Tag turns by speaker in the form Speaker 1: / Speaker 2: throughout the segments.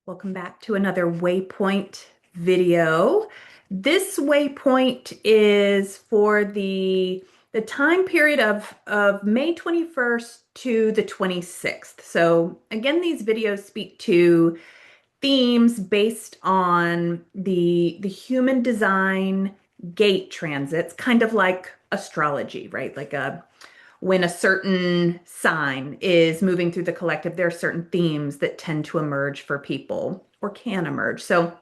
Speaker 1: Welcome back to another Waypoint video. This Waypoint is for the time period of May 21st to the 26th. So again, these videos speak to themes based on the human design gate transits, kind of like astrology, right? When a certain sign is moving through the collective, there are certain themes that tend to emerge for people or can emerge. So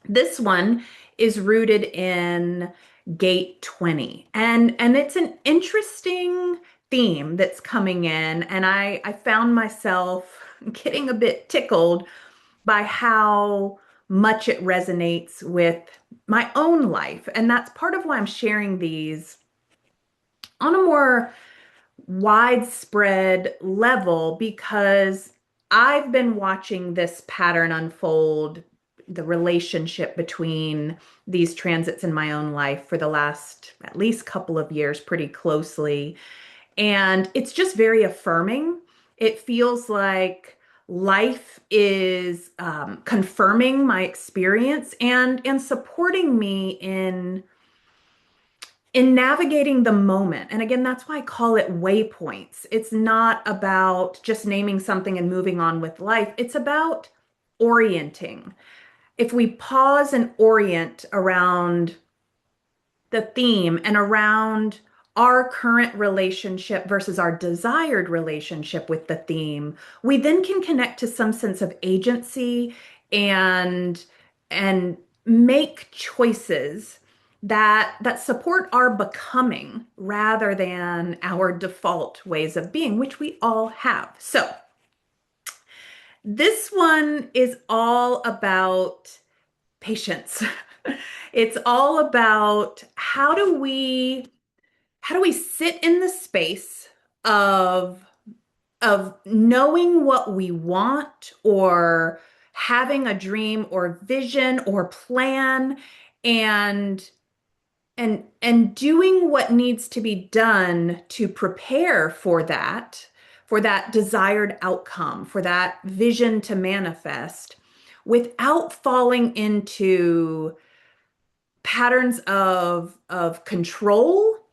Speaker 1: this one is rooted in gate 20. And it's an interesting theme that's coming in. And I found myself getting a bit tickled by how much it resonates with my own life. And that's part of why I'm sharing these on a more widespread level because I've been watching this pattern unfold, the relationship between these transits in my own life for the last at least couple of years pretty closely. And it's just very affirming. It feels like life is confirming my experience and supporting me in navigating the moment. And again, that's why I call it waypoints. It's not about just naming something and moving on with life. It's about orienting. If we pause and orient around the theme and around our current relationship versus our desired relationship with the theme, we then can connect to some sense of agency and and make choices that support our becoming rather than our default ways of being, which we all have. So, this one is all about patience. It's all about how do we sit in the space of knowing what we want or having a dream or vision or plan and and doing what needs to be done to prepare for that desired outcome, for that vision to manifest without falling into patterns of control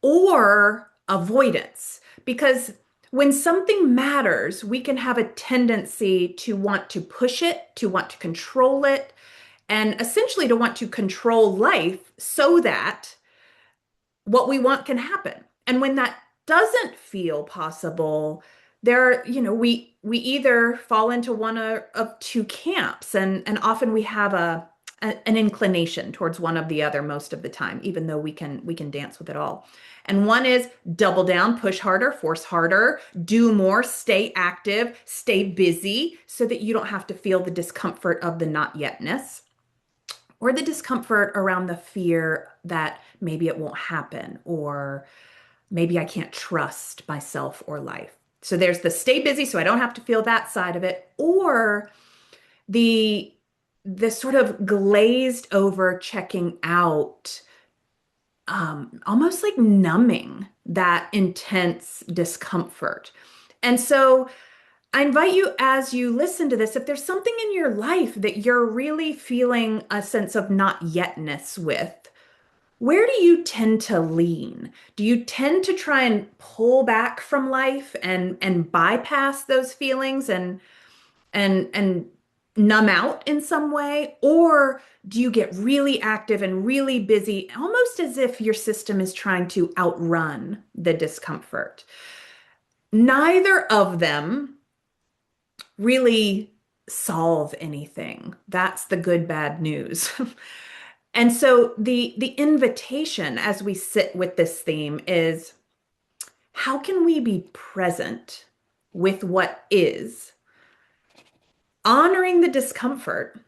Speaker 1: or avoidance. Because when something matters, we can have a tendency to want to push it, to want to control it, and essentially to want to control life so that what we want can happen. And when that doesn't feel possible, we either fall into one of two camps, and often we have an inclination towards one of the other most of the time, even though we can dance with it all. And one is double down, push harder, force harder, do more, stay active, stay busy so that you don't have to feel the discomfort of the not yetness or the discomfort around the fear that maybe it won't happen or maybe I can't trust myself or life. So there's the stay busy so I don't have to feel that side of it, or the sort of glazed over checking out, almost like numbing that intense discomfort. And so I invite you as you listen to this, if there's something in your life that you're really feeling a sense of not yetness with, where do you tend to lean? Do you tend to try and pull back from life and bypass those feelings and numb out in some way? Or do you get really active and really busy, almost as if your system is trying to outrun the discomfort? Neither of them really solve anything. That's the good, bad news. And so the invitation as we sit with this theme is, how can we be present with what is, honoring the discomfort,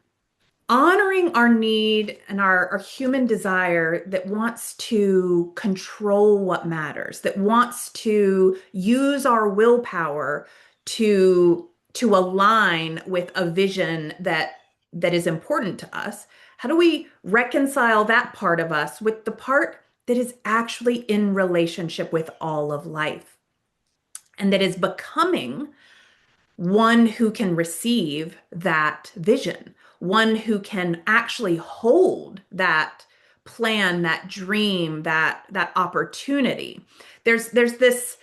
Speaker 1: honoring our need and our human desire that wants to control what matters, that wants to use our willpower to align with a vision that is important to us. How do we reconcile that part of us with the part that is actually in relationship with all of life and that is becoming one who can receive that vision, one who can actually hold that plan, that dream, that opportunity. There's this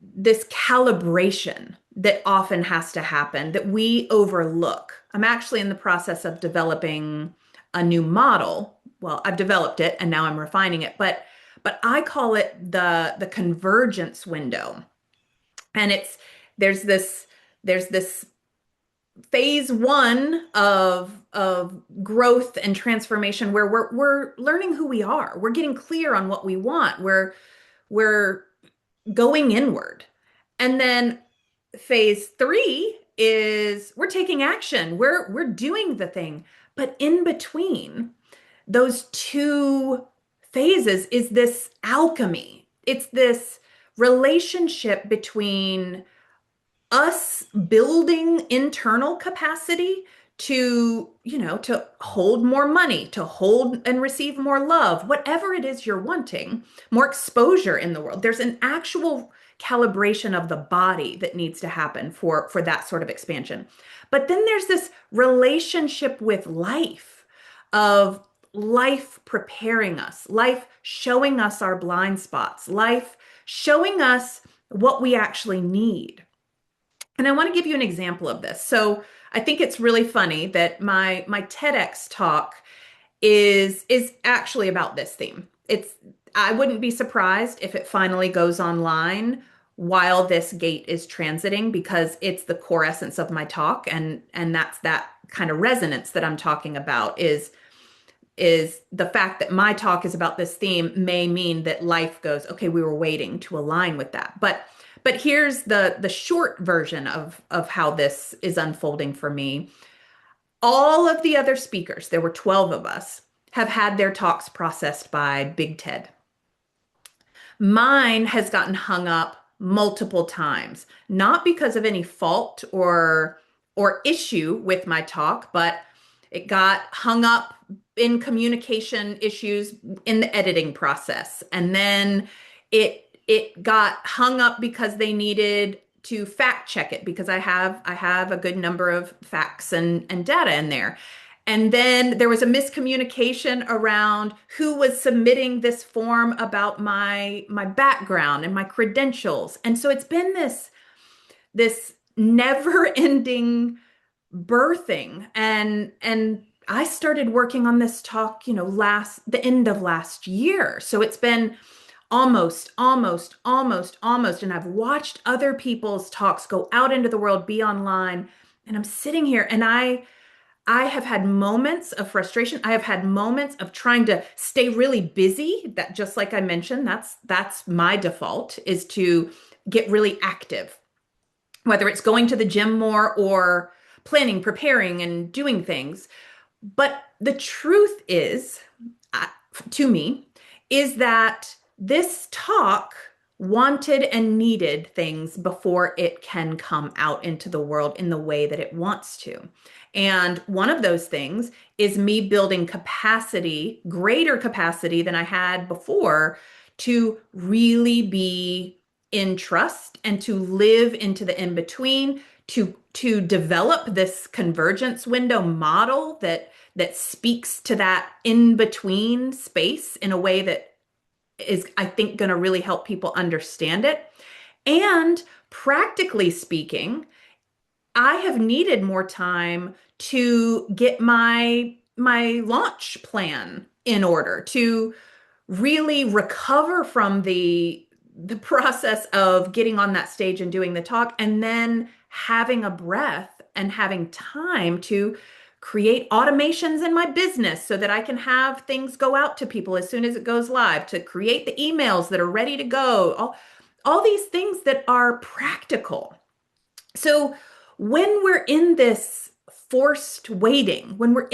Speaker 1: calibration that often has to happen that we overlook. I'm actually in the process of developing a new model. Well, I've developed it and now I'm refining it, but I call it the convergence window. And there's this there's this phase one of growth and transformation where we're learning who we are. We're getting clear on what we want. We're going inward. And then phase three is we're taking action. We're doing the thing. But in between those two phases is this alchemy. It's this relationship between us building internal capacity to hold more money, to hold and receive more love, whatever it is you're wanting, more exposure in the world. There's an actual calibration of the body that needs to happen for that sort of expansion. But then there's this relationship with life, of life preparing us, life showing us our blind spots, life showing us what we actually need. And I want to give you an example of this. So I think it's really funny that my TEDx talk is actually about this theme. It's I wouldn't be surprised if it finally goes online while this gate is transiting because it's the core essence of my talk, and that's that kind of resonance that I'm talking about is the fact that my talk is about this theme may mean that life goes, okay, we were waiting to align with that. But here's the short version of how this is unfolding for me. All of the other speakers, there were 12 of us, have had their talks processed by Big Ted. Mine has gotten hung up multiple times, not because of any fault or issue with my talk, but it got hung up in communication issues in the editing process. And then it got hung up because they needed to fact check it because I have a good number of facts and data in there. And then there was a miscommunication around who was submitting this form about my background and my credentials. And so it's been this never-ending birthing. And I started working on this talk, the end of last year. So it's been almost. And I've watched other people's talks go out into the world, be online. And I'm sitting here and I have had moments of frustration. I have had moments of trying to stay really busy. That just like I mentioned, that's my default is to get really active, whether it's going to the gym more or planning, preparing, and doing things. But the truth is, uh, to me, is that this talk wanted and needed things before it can come out into the world in the way that it wants to. And one of those things is me building capacity, greater capacity than I had before, to really be in trust and to live into the in between, to develop this convergence window model that speaks to that in between space in a way that is, I think, going to really help people understand it. And practically speaking, I have needed more time to get my launch plan in order to really recover from the process of getting on that stage and doing the talk and then having a breath and having time to create automations in my business so that I can have things go out to people as soon as it goes live, to create the emails that are ready to go, all these things that are practical. So when we're in this forced waiting, when we're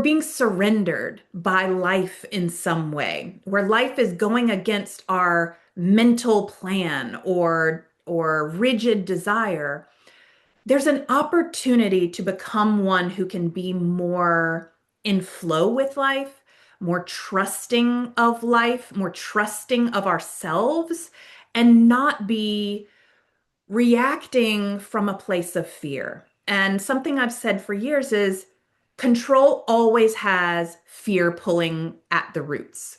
Speaker 1: being surrendered by life in some way, where life is going against our mental plan or rigid desire, there's an opportunity to become one who can be more in flow with life, more trusting of life, more trusting of ourselves, and not be reacting from a place of fear. And something I've said for years is control always has fear pulling at the roots.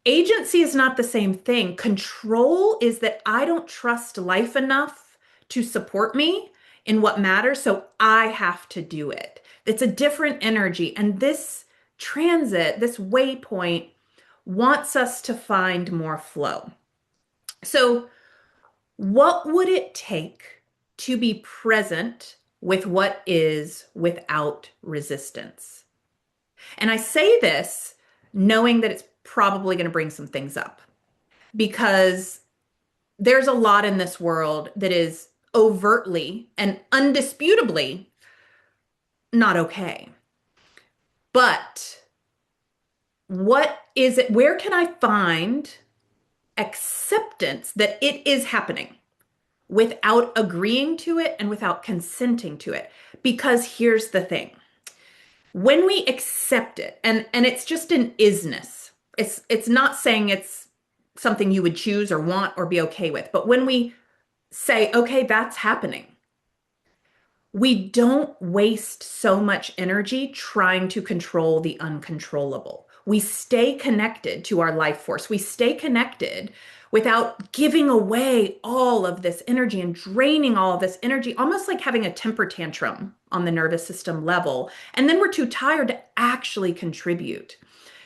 Speaker 1: Agency is not the same thing. Control is that I don't trust life enough to support me in what matters, so I have to do it. It's a different energy. And this transit, this waypoint, wants us to find more flow. So, what would it take to be present with what is without resistance? And I say this knowing that it's probably going to bring some things up because there's a lot in this world that is overtly and undisputably not okay. But what is it? Where can I find acceptance that it is happening without agreeing to it and without consenting to it? Because here's the thing. When we accept it, and it's just an isness, it's not saying it's something you would choose or want or be okay with, but when we say, okay, that's happening, we don't waste so much energy trying to control the uncontrollable. We stay connected to our life force. We stay connected without giving away all of this energy and draining all of this energy, almost like having a temper tantrum on the nervous system level. And then we're too tired to actually contribute.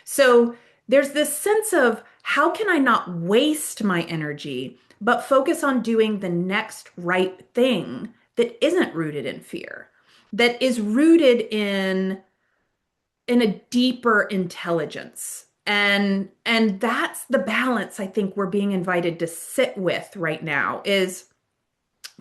Speaker 1: So there's this sense of how can I not waste my energy, but focus on doing the next right thing that isn't rooted in fear, that is rooted in a deeper intelligence. And that's the balance I think we're being invited to sit with right now is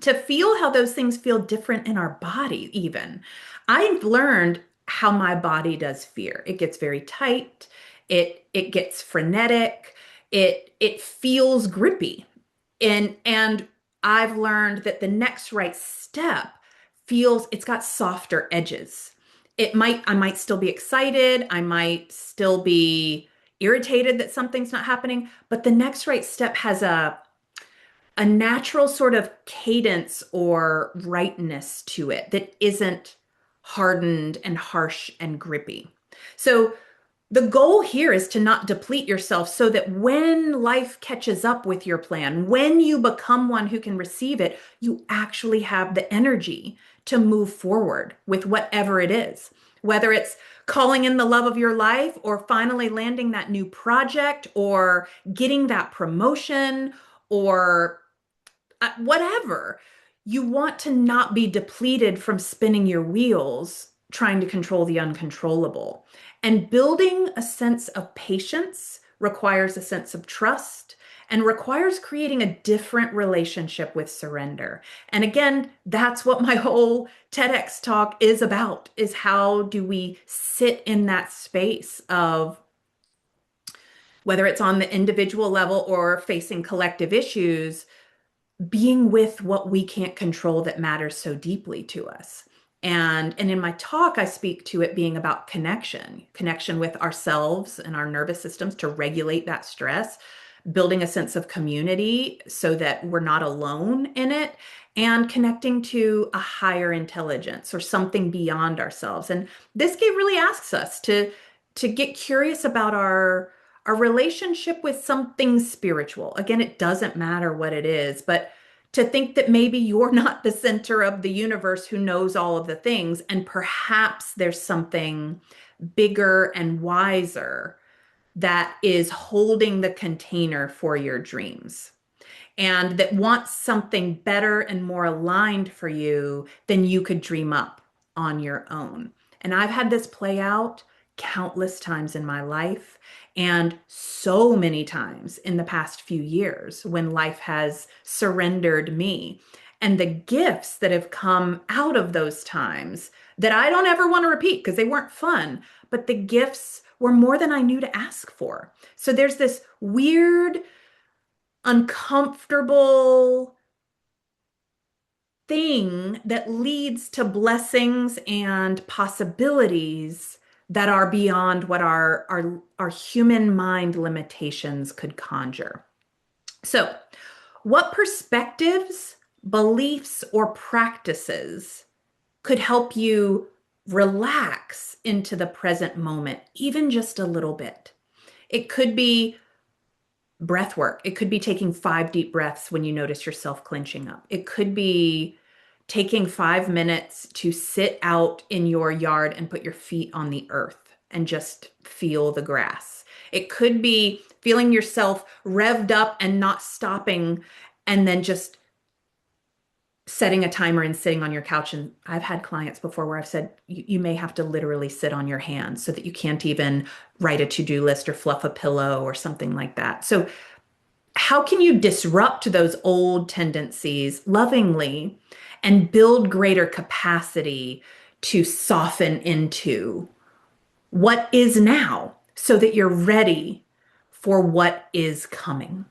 Speaker 1: to feel how those things feel different in our body even. I've learned how my body does fear. It gets very tight, it gets frenetic, it feels grippy. And I've learned that the next right step feels it's got softer edges. I might still be excited, I might still be irritated that something's not happening, but the next right step has a natural sort of cadence or rightness to it that isn't hardened and harsh and grippy. So the goal here is to not deplete yourself so that when life catches up with your plan, when you become one who can receive it, you actually have the energy to move forward with whatever it is. Whether it's calling in the love of your life or finally landing that new project or getting that promotion or whatever, you want to not be depleted from spinning your wheels trying to control the uncontrollable. And building a sense of patience requires a sense of trust and requires creating a different relationship with surrender. And again, that's what my whole TEDx talk is about, is how do we sit in that space of whether it's on the individual level or facing collective issues, being with what we can't control that matters so deeply to us. And in my talk, I speak to it being about connection with ourselves and our nervous systems to regulate that stress, building a sense of community so that we're not alone in it, and connecting to a higher intelligence or something beyond ourselves. And this game really asks us to get curious about our relationship with something spiritual. Again, it doesn't matter what it is, but to think that maybe you're not the center of the universe who knows all of the things, and perhaps there's something bigger and wiser that is holding the container for your dreams and that wants something better and more aligned for you than you could dream up on your own. And I've had this play out countless times in my life and so many times in the past few years when life has surrendered me. And the gifts that have come out of those times that I don't ever want to repeat because they weren't fun, but the gifts were more than I knew to ask for. So there's this weird, uncomfortable thing that leads to blessings and possibilities that are beyond what our human mind limitations could conjure. So, what perspectives beliefs or practices could help you relax into the present moment, even just a little bit. It could be breath work. It could be taking 5 deep breaths when you notice yourself clenching up. It could be taking 5 minutes to sit out in your yard and put your feet on the earth and just feel the grass. It could be feeling yourself revved up and not stopping and then just setting a timer and sitting on your couch. And I've had clients before where I've said, you may have to literally sit on your hands so that you can't even write a to-do list or fluff a pillow or something like that. So how can you disrupt those old tendencies lovingly and build greater capacity to soften into what is now so that you're ready for what is coming?